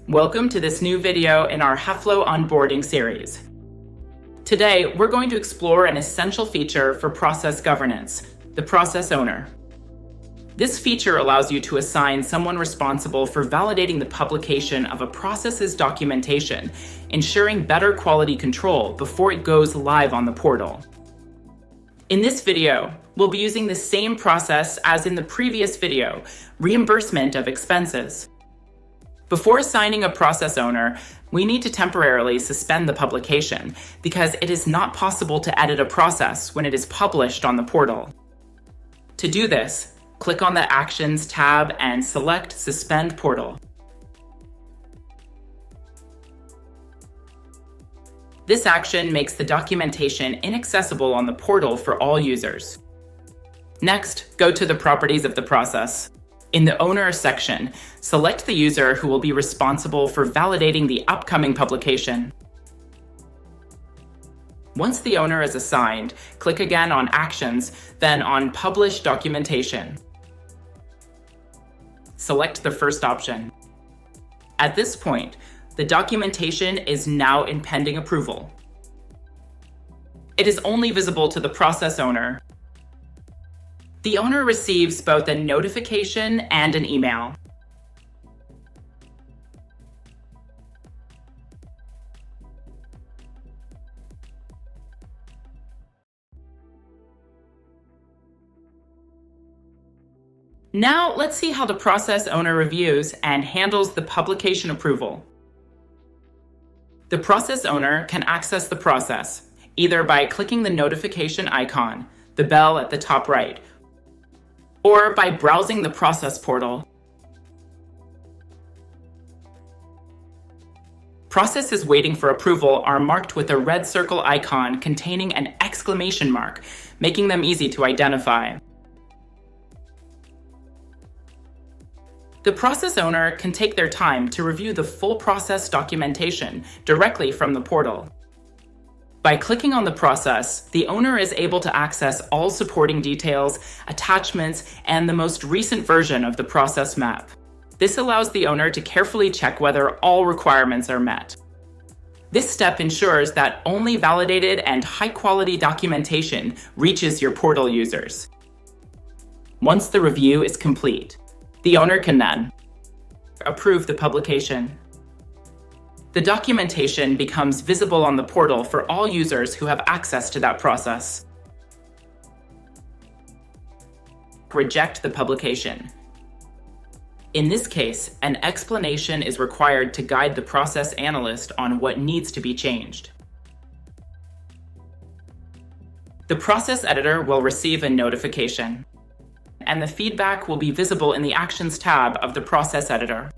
Welcome to this new video in our HEFLO onboarding series. Today, we're going to explore an essential feature for process governance, the process owner. This feature allows you to assign someone responsible for validating the publication of a process's documentation, ensuring better quality control before it goes live on the portal. In this video, we'll be using the same process as in the previous video, reimbursement of expenses. Before assigning a process owner, we need to temporarily suspend the publication because it is not possible to edit a process when it is published on the portal. To do this, click on the Actions tab and select Suspend Portal. This action makes the documentation inaccessible on the portal for all users. Next, go to the properties of the process. In the Owner section, select the user who will be responsible for validating the upcoming publication. Once the owner is assigned, click again on Actions, then on Publish Documentation. Select the first option. At this point, the documentation is now in pending approval. It is only visible to the process owner. The owner receives both a notification and an email. Now, let's see how the process owner reviews and handles the publication approval. The process owner can access the process, either by clicking the notification icon, the bell at the top right, or by browsing the process portal. Processes waiting for approval are marked with a red circle icon containing an exclamation mark, making them easy to identify. The process owner can take their time to review the full process documentation directly from the portal. By clicking on the process, the owner is able to access all supporting details, attachments, and the most recent version of the process map. This allows the owner to carefully check whether all requirements are met. This step ensures that only validated and high-quality documentation reaches your portal users. Once the review is complete, the owner can then approve the publication. The documentation becomes visible on the portal for all users who have access to that process. Reject the publication. In this case, an explanation is required to guide the process analyst on what needs to be changed. The process editor will receive a notification, and the feedback will be visible in the Actions tab of the process editor.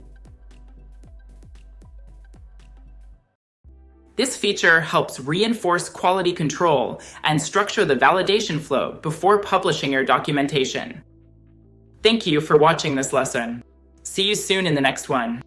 This feature helps reinforce quality control and structure the validation flow before publishing your documentation. Thank you for watching this lesson. See you soon in the next one.